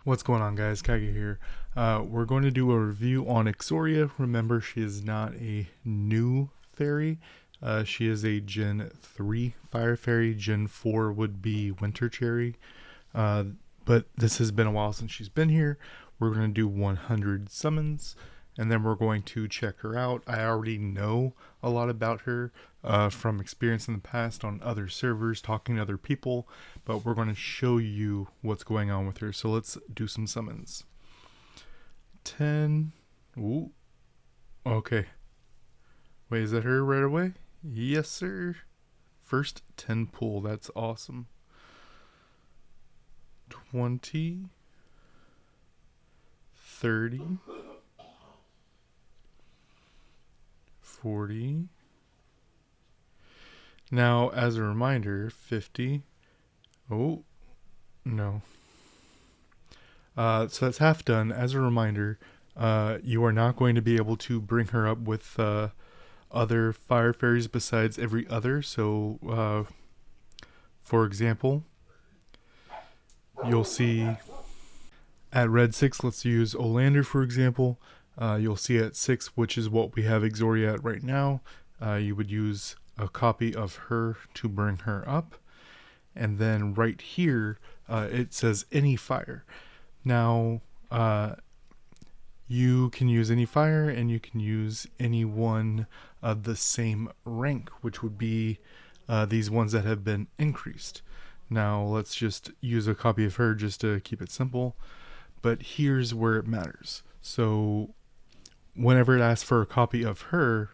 What's going on, guys? Kage here. We're going to do a review on Ixoria. Remember, she is not a new fairy. She is a Gen 3 fire fairy. Gen 4 would be Winter Cherry. But this has been a while since she's been here. We're going to do 100 summons, and then we're going to check her out. I already know a lot about her from experience in the past on other servers, talking to other people, but we're going to show you what's going on with her. So let's do some summons. 10. Ooh. Okay. Wait, is that her right away? Yes, sir. First 10 pull. That's awesome. 20. 30. 40. Now, as a reminder, 50. Oh, no. So that's half done. As a reminder, you are not going to be able to bring her up with other fire fairies besides every other. So, for example, you'll see at red 6, let's use Olander for example. You'll see at 6, which is what we have Ixoria at right now, you would use a copy of her to bring her up. And then right here, it says any fire. Now, you can use any fire, and you can use any one of the same rank, which would be these ones that have been increased. Now, let's just use a copy of her just to keep it simple. But here's where it matters. So, whenever it asks for a copy of her,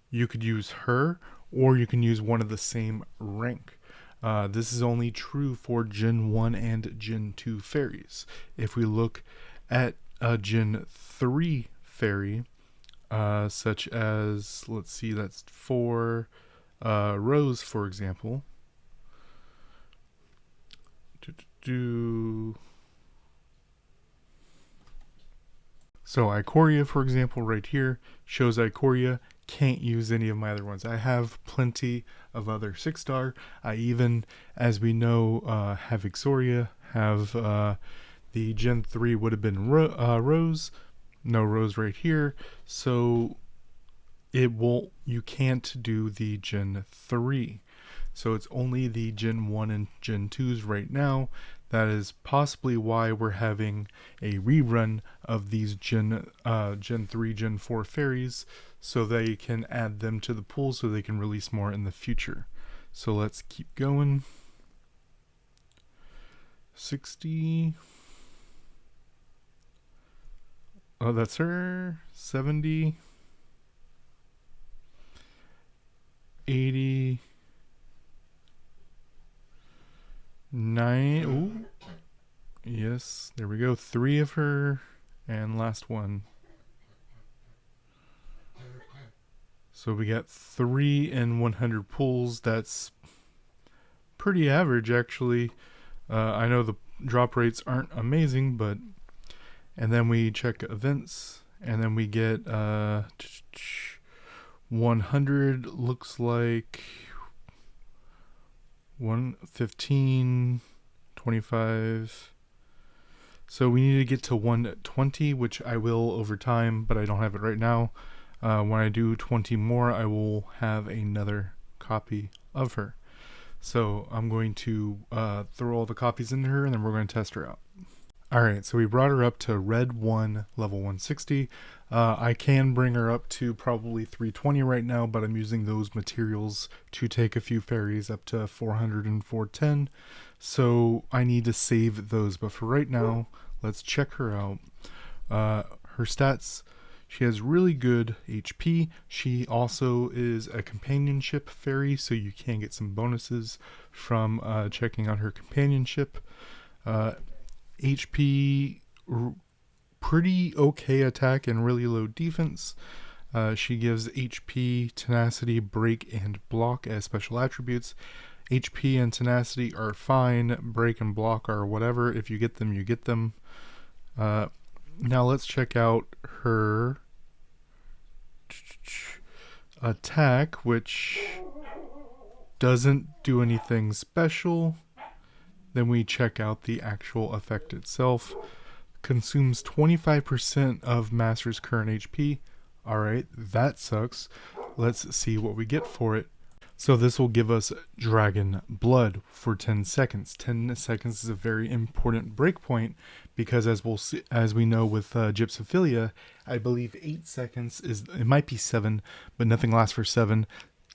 you could use her, or you can use one of the same rank. This is only true for Gen 1 and Gen 2 fairies. If we look at a Gen 3 fairy, such as, let's see, that's for Rose, for example. So Ixoria, for example, right here, shows Ixoria. Can't use any of my other ones. I have plenty of other 6-star. I even, as we know, have Ixoria, have the Gen 3 would have been Rose. No Rose right here. So you can't do the Gen 3. So it's only the Gen 1 and Gen 2s right now. That is possibly why we're having a rerun of these Gen 3, Gen 4 fairies, so they can add them to the pool so they can release more in the future. So let's keep going. 60. Oh, that's her. 70. 80. 9. Ooh. Yes, there we go. 3 of her, and last one. So we got 3 in 100 pulls. That's pretty average, actually. I know the drop rates aren't amazing, but... And then we check events, and then we get 100, looks like 115, 25. So we need to get to 120, which I will over time, but I don't have it right now. When I do 20 more, I will have another copy of her. So I'm going to throw all the copies into her, and then we're going to test her out. Alright, so we brought her up to red 1, level 160. I can bring her up to probably 320 right now, but I'm using those materials to take a few fairies up to 400 and 410. So I need to save those, but for right now, let's check her out. Her stats, she has really good HP. She also is a companionship fairy, so you can get some bonuses from checking out her companionship. HP, pretty okay attack and really low defense. She gives HP, tenacity, break, and block as special attributes. HP and tenacity are fine. Break and block are whatever. If you get them, you get them. Now let's check out her attack, which doesn't do anything special. Then we check out the actual effect itself. Consumes 25% of Master's current HP. Alright, that sucks. Let's see what we get for it. So this will give us Dragon Blood for 10 seconds. 10 seconds is a very important breakpoint because as we know with Gypsophilia, I believe 8 seconds is, it might be 7, but nothing lasts for 7.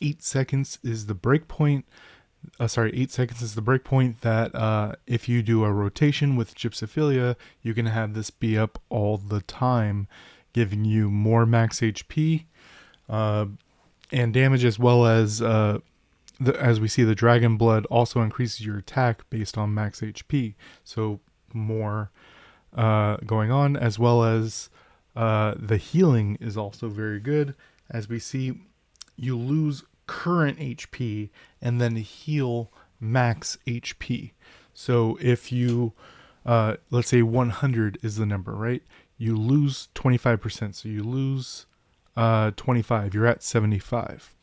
8 seconds is the breakpoint. 8 seconds is the breakpoint that if you do a rotation with Gypsophilia, you can have this be up all the time, giving you more max HP and damage, as well as as we see, the Dragon Blood also increases your attack based on max HP. So more going on, as well as the healing is also very good. As we see, you lose current HP and then heal max HP. So if you let's say 100 is the number, right? You lose 25%, so you lose 25, you're at 75.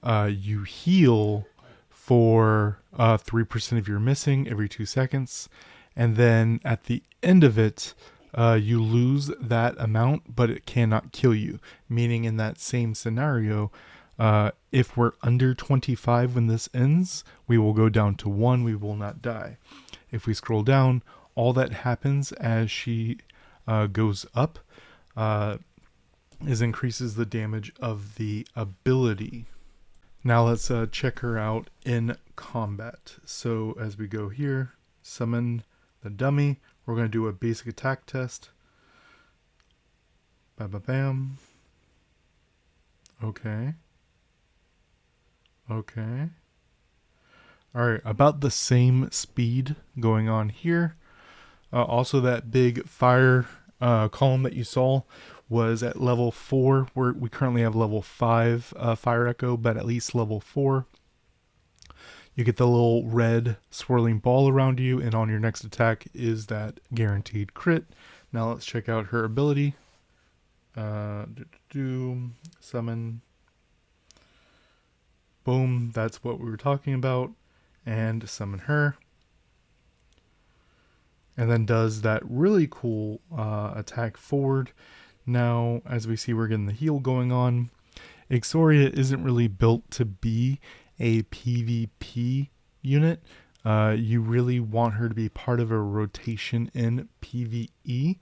You heal for 3% of your missing every 2 seconds, and then at the end of it, you lose that amount, but it cannot kill you. Meaning, in that same scenario, if we're under 25 when this ends, we will go down to 1, we will not die. If we scroll down, all that happens as she goes up is increases the damage of the ability. Now let's check her out in combat. So as we go here, summon the dummy. We're going to do a basic attack test. Bam. Okay. Okay. Alright, about the same speed going on here. Also, that big fire column that you saw was at level 4. We currently have level 5 Fire Echo, but at least level 4. You get the little red swirling ball around you, and on your next attack is that guaranteed crit. Now let's check out her ability. Summon. Boom, that's what we were talking about. And summon her. And then does that really cool attack forward. Now, as we see, we're getting the heal going on. Ixoria isn't really built to be a PvP unit. You really want her to be part of a rotation in PvE,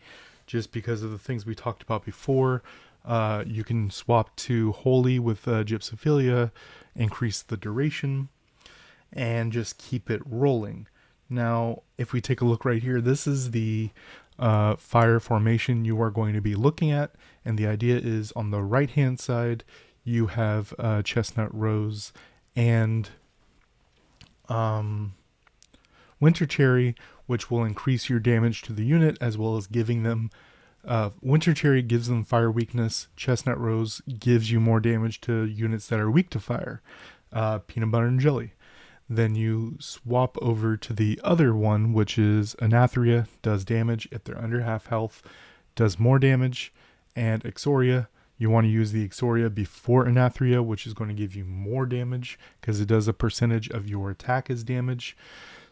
just because of the things we talked about before. You can swap to Holy with Gypsophilia, increase the duration, and just keep it rolling. Now, if we take a look right here, this is the fire formation you are going to be looking at, and the idea is on the right hand side you have Chestnut Rose and Winter Cherry, which will increase your damage to the unit, as well as giving them Winter Cherry gives them fire weakness. Chestnut Rose gives you more damage to units that are weak to fire. Peanut Butter and Jelly. Then you swap over to the other one, which is Anatheria, does damage if they're under half health, does more damage. And Ixoria, you want to use the Ixoria before Anatheria, which is going to give you more damage because it does a percentage of your attack as damage.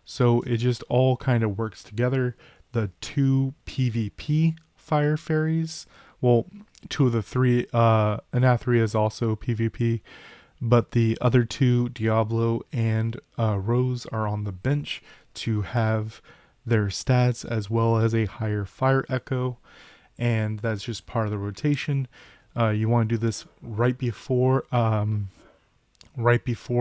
So it just all kind of works together. The 2 PvP fire fairies, well, 2 of the 3, Anatheria is also PvP. But the other 2, Diablo and Rose, are on the bench to have their stats as well as a higher fire echo. And that's just part of the rotation. You want to do this right before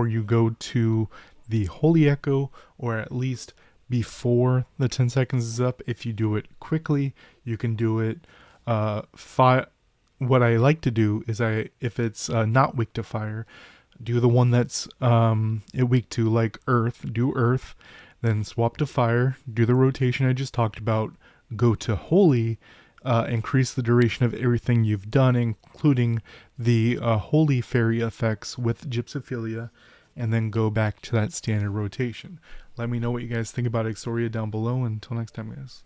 you go to the Holy Echo, or at least before the 10 seconds is up. If you do it quickly, you can do it what I like to do is if it's not weak to fire, do the one that's weak to, like Earth, do Earth, then swap to fire, do the rotation I just talked about, go to Holy, increase the duration of everything you've done, including the Holy Fairy effects with Gypsophilia, and then go back to that standard rotation. Let me know what you guys think about Ixoria down below. Until next time, guys.